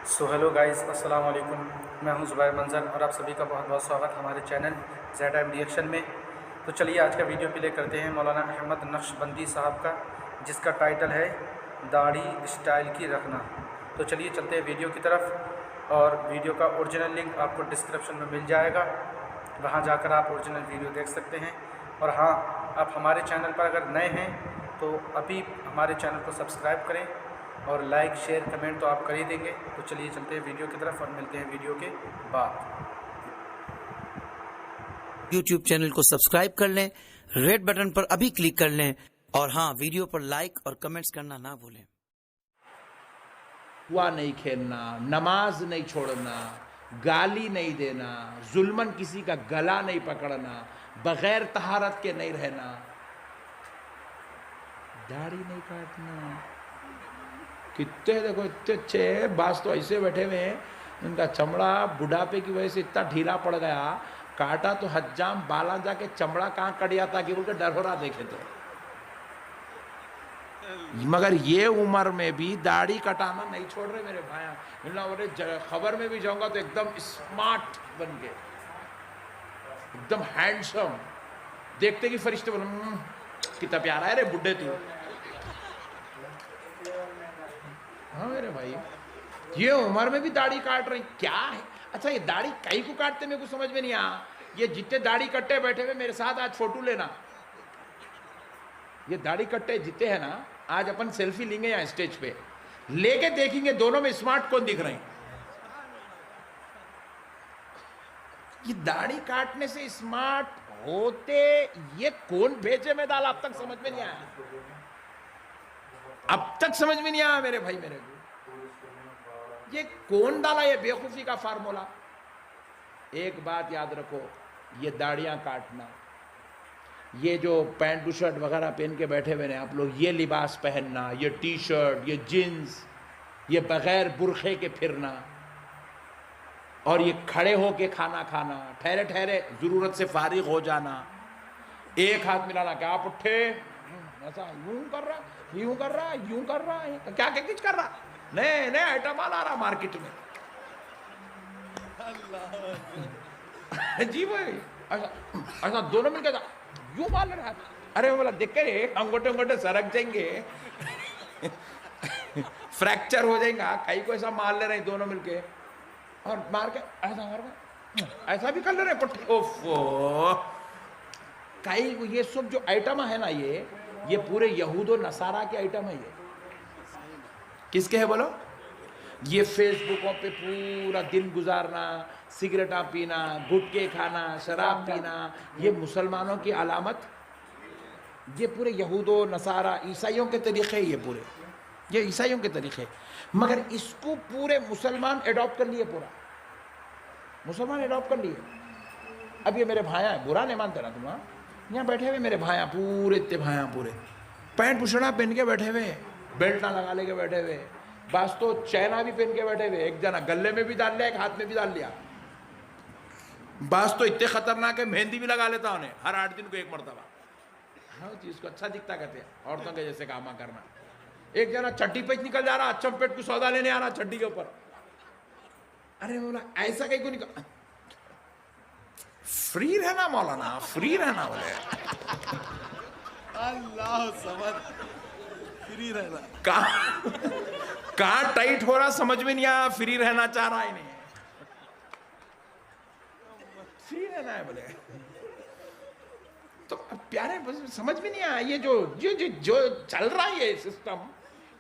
So hello guys, अस्सलाम वालेकुम। मैं हूं ज़ुबैर मंजर और आप सभी का बहुत बहुत स्वागत हमारे चैनल ZM रिएक्शन में। तो चलिए आज का वीडियो प्ले करते हैं मौलाना अहमद नक्शबंदी साहब का, जिसका टाइटल है दाढ़ी स्टाइल की रखना। तो चलिए चलते हैं वीडियो की तरफ, और वीडियो का ओरिजिनल लिंक आपको डिस्क्रिप्शन में मिल जाएगा, वहाँ जाकर आप ओरिजिनल वीडियो देख सकते हैं। और हाँ, आप हमारे चैनल पर अगर नए हैं तो अभी हमारे चैनल को सब्सक्राइब करें, और लाइक शेयर कमेंट तो आप कर ही देंगे। तो चलिए चलते हैं वीडियो की तरफ और मिलते हैं वीडियो के बाद। YouTube चैनल को सब्सक्राइब कर लें, रेड बटन पर अभी क्लिक कर लें, और हाँ, वीडियो पर लाइक और कमेंट्स करना ना भूलें। हुआ नहीं खेलना, नमाज नहीं छोड़ना, गाली नहीं देना, जुल्मन किसी का गला नहीं पकड़ना, बगैर तहारत के नहीं रहना, दाढ़ी नहीं काटना। कितने देखो इतने अच्छे बास तो ऐसे बैठे हुए हैं, इनका चमड़ा बुढ़ापे की वजह से इतना ढीला पड़ गया, काटा तो हज्जाम बाला जाके चमड़ा कहाँ कट जाता कि बोल के डर हो रहा देखे तो। मगर ये उम्र में भी दाढ़ी कटाना नहीं छोड़ रहे मेरे भाई। खबर में भी जाऊंगा तो एकदम स्मार्ट बन के, एकदम हैंडसम, देखते कि फरिश्ते बोले कितना प्यारा है रे बुड्ढे तू। हाँ मेरे भाई, ये उम्र में भी दाढ़ी काट रही, क्या है? अच्छा, ये दाढ़ी कहीं को काटते मेरे को समझ में नहीं आया। ये जितने दाढ़ी कट्टे बैठे हुए मेरे साथ आज फोटो लेना। ये दाढ़ी कट्टे जितने हैं ना, आज अपन सेल्फी लेंगे यहाँ स्टेज पे, लेके देखेंगे दोनों में स्मार्ट कौन दिख रहे हैं। ये दाढ़ी काटने से स्मार्ट होते ये कौन भेजे में डाला, अब तक समझ में नहीं आया। अब तक समझ में नहीं आया मेरे भाई मेरे को, ये कौन डाला ये बेवकूफी का फार्मूला। एक बात याद रखो, ये दाढ़ियां काटना, ये जो पैंट बुशर्ट वगैरह पहन के बैठे हुए हैं आप लोग, ये लिबास पहनना, ये टी शर्ट, ये जीन्स, ये बगैर बुरखे के फिरना, और ये खड़े होके खाना खाना, ठहरे ठहरे जरूरत से फारिग हो जाना, एक हाथ मिलाना, क्या आप उठे ऐसा यूं कर रहा, यूं कर रहा, यूं कर रहा है, क्या क्या कुछ कर रहा, नए नए आइटम आ रहा मार्केट में। जी भाई, ऐसा ऐसा दोनों मिलकर यूं मार रहा। अरे बोला देख कर अंगूठे अंगूठे सरक जाएंगे, फ्रैक्चर हो जाएगा, कहीं को ऐसा मार ले रहे हैं दोनों मिलके, और मार के ऐसा मार के ऐसा भी कर ले रहे हैं पुट्ठी। ओफो, कहीं ये सब जो आइटम है ना, ये पूरे यहूद और नसारा के आइटम है। ये किसके है बोलो? ये फेसबुकों पे पूरा दिन गुजारना, सिगरेटा पीना, गुटखे खाना, शराब पीना, ये मुसलमानों की अलामत, ये पूरे यहूद और नसारा ईसाइयों के तरीक़े, ये पूरे ये ईसाइयों के तरीक़े। मगर इसको पूरे मुसलमान एडॉप्ट कर लिए, पूरा मुसलमान एडॉप्ट कर लिए। अब ये मेरे भाया है, बुरा नहीं मानते ना तुम, यहाँ बैठे हुए मेरे भाया, पूरे इतने भाया, पूरे पैंट पुछड़ा पहन के बैठे हुए, बेल्ट ना लगा लेके बैठे हुए, बस तो चैना भी पहन के बैठे हुए, एक जना गले में भी डाल लिया, एक हाथ में भी डाल लिया, बस तो इतने खतरनाक है, मेहंदी भी लगा लेता उन्हें हर 8 दिन को एक मरतबा। हाँ चीज को अच्छा दिखता कहते हैं, औरतों के जैसे कामा करना। एक जना चड्डी पे निकल जा रहा, अच्छा पेट को सौदा लेने आ रहा चड्डी के ऊपर। अरे बोला ऐसा कहीं को निकल, फ्री रहना मौलाना, फ्री रहना बोले। अल्लाह समझ, फ्री रहना कहाँ टाइट हो रहा समझ में नहीं आया, फ्री रहना चाह रहा है नहीं, फ्री रहना है बोले। तो अब प्यारे समझ में नहीं आया, ये जो चल रहा है ये सिस्टम,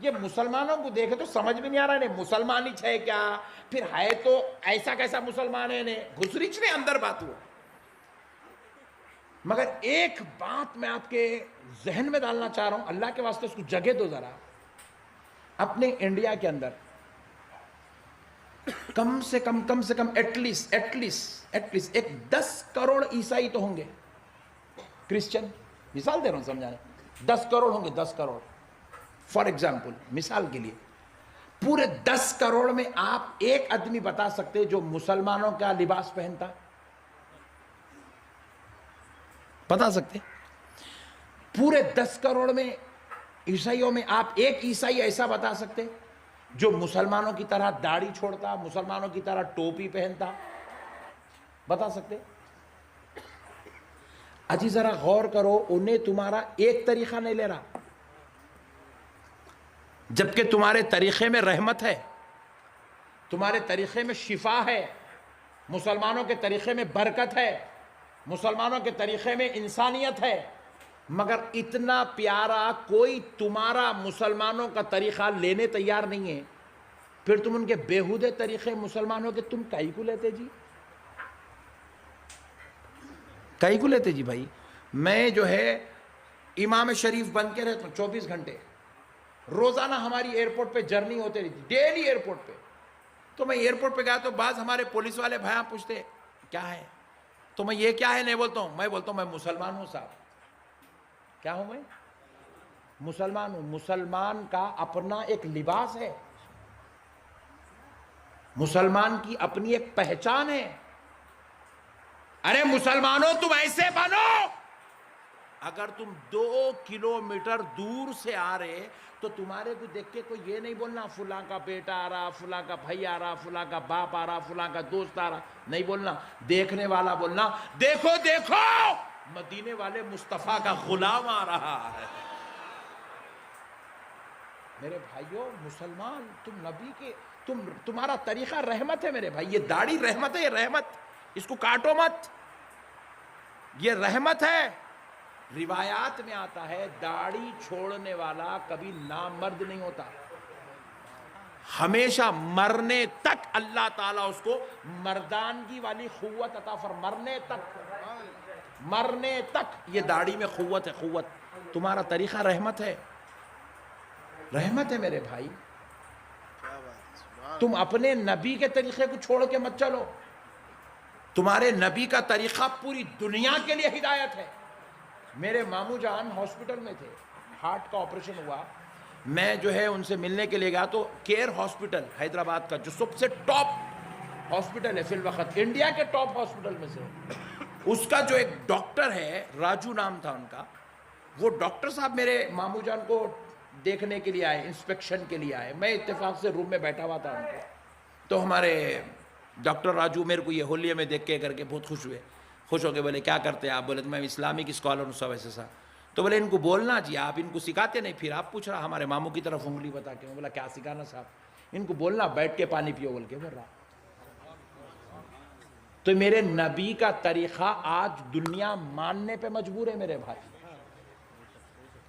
ये मुसलमानों को देखे तो समझ में नहीं आ रहा है, मुसलमान ही है क्या, फिर है तो ऐसा कैसा मुसलमान है ने, घुसरीच ने अंदर बात हुआ। मगर एक बात मैं आपके जहन में डालना चाह रहा हूं, अल्लाह के वास्ते उसको जगह दो जरा। अपने इंडिया के अंदर कम से कम एटलीस्ट एक 10 करोड़ ईसाई तो होंगे, क्रिश्चियन, मिसाल दे रहा हूं समझाने, 10 करोड़ होंगे, 10 करोड़ फॉर एग्जाम्पल, मिसाल के लिए। पूरे 10 करोड़ में आप एक आदमी बता सकते जो मुसलमानों का लिबास पहनता? बता सकते? पूरे 10 करोड़ में ईसाइयों में आप एक ईसाई ऐसा बता सकते جو مسلمانوں کی طرح داڑھی چھوڑتا, مسلمانوں کی طرح ٹوپی پہنتا؟ بتا سکتے؟ اجی ذرا غور کرو, انہیں تمہارا ایک طریقہ نہیں لے رہا, جبکہ تمہارے طریقے میں رحمت ہے, تمہارے طریقے میں شفا ہے, مسلمانوں کے طریقے میں برکت ہے, مسلمانوں کے طریقے میں انسانیت ہے, مگر اتنا پیارا کوئی تمہارا مسلمانوں کا طریقہ لینے تیار نہیں ہے. پھر تم ان کے بیہودے طریقے مسلمانوں کے تم کائی کو لیتے جی؟ کائی کو لیتے جی بھائی؟ میں جو ہے امام شریف بن کے رہتا ہوں 24 گھنٹے, روزانہ ہماری ایئرپورٹ پہ جرنی ہوتے رہتی, ڈیلی ایئرپورٹ پہ. تو میں ایئرپورٹ پہ گیا تو بعض ہمارے پولیس والے بھائیاں پوچھتے کیا ہے, تو میں یہ کیا ہے نہیں بولتا ہوں, میں بولتا ہوں میں مسلمان ہوں صاحب. کیا ہوں میں؟ مسلمان ہوں. مسلمان کا اپنا ایک لباس ہے, مسلمان کی اپنی ایک پہچان ہے. ارے مسلمانوں تم ایسے بنو, اگر تم 2 کلومیٹر دور سے آ رہے تو تمہارے کو دیکھ کے کوئی یہ نہیں بولنا فلاں کا بیٹا آ رہا, فلاں کا بھائی آ رہا, فلاں کا باپ آ رہا, فلاں کا دوست آ رہا, نہیں بولنا. دیکھنے والا بولنا دیکھو دیکھو مدینے والے مصطفیٰ کا غلام آ رہا ہے. میرے بھائیوں مسلمان, تم نبی کے, تمہارا طریقہ رحمت ہے میرے بھائی. یہ داڑھی رحمت ہے, یہ رحمت, اس کو کاٹو مت, یہ رحمت ہے. روایات میں آتا ہے داڑھی چھوڑنے والا کبھی نامرد نہیں ہوتا, ہمیشہ مرنے تک اللہ تعالیٰ اس کو مردانگی والی قوت عطا مرنے تک, مرنے تک. یہ داڑھی میں قوت ہے, قوت. تمہارا طریقہ رحمت ہے, رحمت ہے میرے بھائی. تم اپنے نبی کے طریقے کو چھوڑ کے مت چلو. تمہارے نبی کا طریقہ پوری دنیا کے لیے ہدایت ہے. میرے ماموں جان ہاسپٹل میں تھے, ہارٹ کا آپریشن ہوا, میں جو ہے ان سے ملنے کے لیے گیا تو کیئر ہاسپٹل حیدرآباد کا جو سب سے ٹاپ ہاسپٹل ہے فی الوقت, انڈیا کے ٹاپ ہاسپٹل میں سے, اس کا جو ایک ڈاکٹر ہے, راجو نام تھا ان کا, وہ ڈاکٹر صاحب میرے ماموں جان کو دیکھنے کے لیے آئے, انسپیکشن کے لیے آئے. میں اتفاق سے روم میں بیٹھا ہوا تھا ان کو, تو ہمارے ڈاکٹر راجو میرے کو یہ ہولیے میں دیکھ کے کر کے بہت خوش ہوئے, خوش ہو کے بولے کیا کرتے ہیں آپ؟ بولے تو میں اسلامک اسکالر ہوں سب ایسے سا. تو بولے ان کو بولنا جی, آپ ان کو سکھاتے نہیں, پھر آپ پوچھ رہا ہمارے ماموں کی طرف انگلی بتا کے. بولا کیا سکھانا صاحب؟ ان کو بولنا بیٹھ کے پانی پیو بول کے بول رہا. تو میرے نبی کا طریقہ آج دنیا ماننے پہ مجبور ہے میرے بھائی.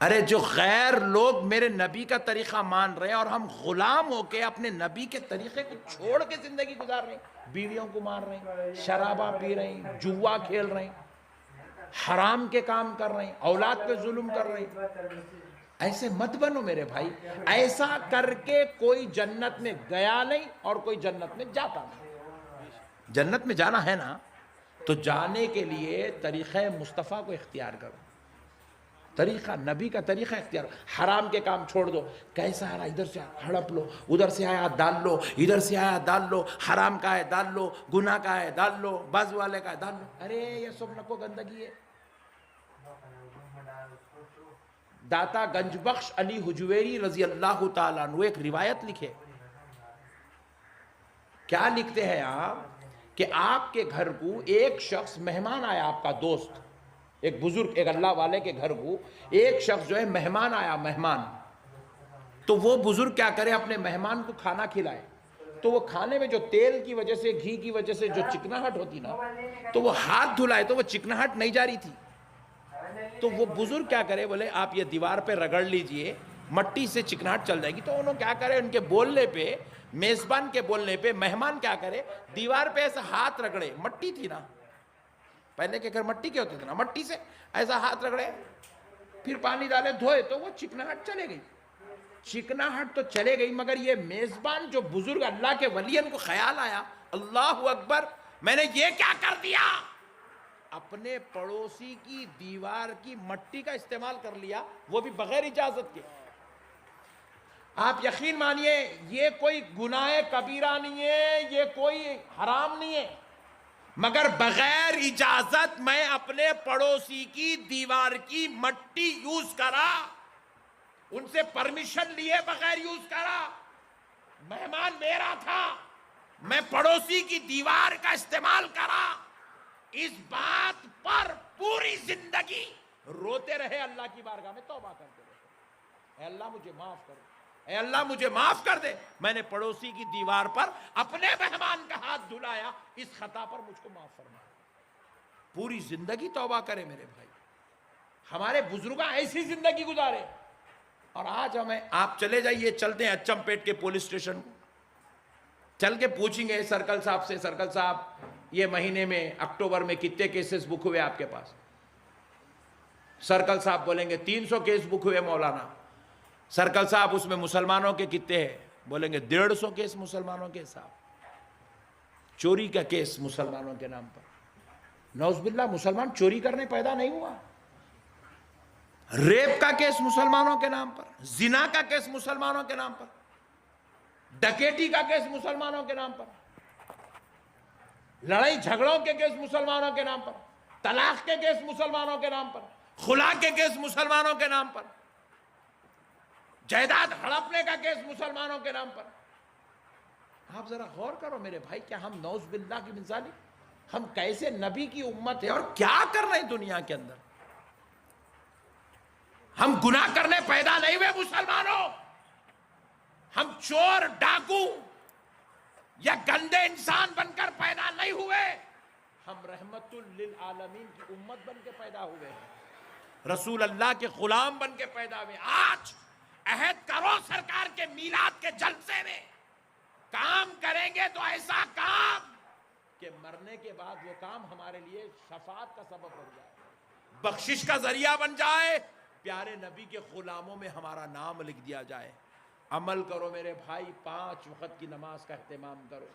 ارے جو غیر لوگ میرے نبی کا طریقہ مان رہے ہیں اور ہم غلام ہو کے اپنے نبی کے طریقے کو چھوڑ کے زندگی گزار رہے ہیں, بیویوں کو مار رہے ہیں, شرابہ پی رہے ہیں, جوا کھیل رہے ہیں, حرام کے کام کر رہے ہیں, اولاد پہ ظلم کر رہے ہیں. ایسے مت بنو میرے بھائی. ایسا کر کے کوئی جنت میں گیا نہیں اور کوئی جنت میں جاتا نہیں. جنت میں جانا ہے نا تو جانے کے لیے طریقہ مصطفیٰ کو اختیار کرو, طریقہ نبی کا طریقہ اختیار. حرام کے کام چھوڑ دو, کیسا آ رہا ادھر سے ہڑپ لو, ادھر سے آیا ڈال لو, ادھر سے آیا ڈال لو, حرام کا ہے ڈال لو, گناہ کا ہے ڈال لو, باز والے کا ہے ڈال لو. ارے یہ سب نکو گندگی ہے. داتا گنج بخش علی حجویری رضی اللہ تعالیٰ عنہ ایک روایت لکھے. کیا لکھتے ہیں آپ کہ آپ کے گھر کو ایک شخص مہمان آیا, آپ کا دوست, ایک بزرگ, ایک اللہ والے کے گھر کو ایک شخص جو ہے مہمان آیا, مہمان. تو وہ بزرگ کیا کرے, اپنے مہمان کو کھانا کھلائے. تو وہ کھانے میں جو تیل کی وجہ سے, گھی کی وجہ سے جو چکناہٹ ہوتی نا, تو وہ ہاتھ دھلائے تو وہ چکناہٹ نہیں جا رہی تھی. تو وہ بزرگ کیا کرے, بولے آپ یہ دیوار پہ رگڑ لیجئے, مٹی سے چکناہٹ چل جائے گی. تو انہوں کیا کرے, ان کے بولنے پہ, میزبان کے بولنے پہ مہمان کیا کرے, دیوار پہ ایسا ہاتھ رگڑے, مٹی تھی نا, پہلے کے گھر مٹی کے ہوتے تھے نا, مٹی سے ایسا ہاتھ رگڑے, پھر پانی ڈالے, دھوئے, تو وہ چکناہٹ چلے گئی. چکناہٹ تو چلے گئی, مگر یہ میزبان جو بزرگ اللہ کے ولی, ان کو خیال آیا, اللہ اکبر, میں نے یہ کیا کر دیا, اپنے پڑوسی کی دیوار کی مٹی کا استعمال کر لیا, وہ بھی بغیر اجازت کے. آپ یقین مانیے یہ کوئی گناہ کبیرہ نہیں ہے, یہ کوئی حرام نہیں ہے, مگر بغیر اجازت میں اپنے پڑوسی کی دیوار کی مٹی یوز کرا, ان سے پرمیشن لیے بغیر یوز کرا. मेहमान मेरा था, मैं पड़ोसी की दीवार का इस्तेमाल करा, इस बात पर पूरी जिंदगी रोते रहे, अल्लाह की बारगाह में तौबा करते रहे, ऐ अल्लाह मुझे माफ कर दे, ऐ अल्लाह मुझे माफ कर दे, मैंने पड़ोसी की दीवार पर अपने मेहमान का हाथ धुलाया, इस खता पर मुझको माफ फरमा। पूरी जिंदगी तौबा करे मेरे भाई। हमारे बुजुर्ग ऐसी जिंदगी गुजारे, और आज हमें, आप चले जाइए, चलते हैं अच्चमपेट के पुलिस स्टेशन को, चल के पूछेंगे सर्कल साहब से, सर्कल साहब ये महीने में अक्टूबर में कितने केसेस बुक हुए आपके पास? सर्कल साहब बोलेंगे 300 केस बुक हुए मौलाना। सर्कल साहब उसमें मुसलमानों के कितने हैं? बोलेंगे 150 केस मुसलमानों के साहब। चोरी का केस मुसलमानों के नाम पर, नौज़बिल्लाह, मुसलमान चोरी करने पैदा नहीं हुआ। रेप का केस मुसलमानों के नाम पर, जिना का केस मुसलमानों के नाम पर, डकैती का केस मुसलमानों के नाम पर, लड़ाई झगड़ों के केस मुसलमानों के नाम पर, तलाक के केस मुसलमानों के नाम पर, खुला के केस मुसलमानों के नाम पर, जायदाद हड़पने का केस मुसलमानों के नाम पर। आप जरा गौर करो मेरे भाई, क्या हम नौज़बिल्लाह की मिसाली, हम कैसे नबी की उम्मत है और क्या कर रहे हैं दुनिया के अंदर। हम गुनाह करने पैदा नहीं हुए मुसलमानों, हम चोर डाकू या गंदे इंसान बनकर पैदा नहीं हुए, हम रहमतुल लिल आलमीन की उम्मत बन के पैदा हुए हैं, रसूल अल्लाह के गुलाम बन के पैदा हुए। आज अहद करो सरकार के मीलाद के जलसे में काम करेंगे तो ऐसा काम कि मरने के बाद वो काम हमारे लिए शफात का सबब बन जाए, बख्शिश का जरिया बन जाए, प्यारे नबी के गुलामों में हमारा नाम लिख दिया जाए। अमल करो मेरे भाई, 5 वक्त की नमाज का एहतमाम करो,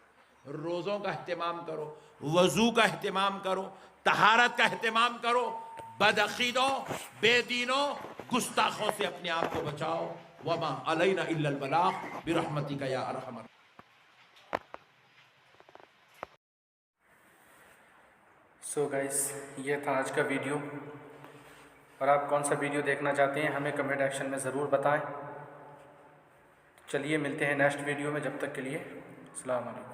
रोज़ों का एहतमाम करो, वज़ू का एहतमाम करो, तहारत का एहतमाम करो, बदअक़ीदों, बेदीनों, गुस्ताखों से अपने आप को बचाओ। वमा अलैना इल्लल बलाग़ बिरहमतिका या अरहमर। सो गाइस, ये था आज का वीडियो, और आप कौन सा वीडियो देखना चाहते हैं हमें कमेंट सेक्शन में ज़रूर बताएं। चलिए मिलते हैं नेक्स्ट वीडियो में, जब तक के लिए अस्सलाम वालेकुम।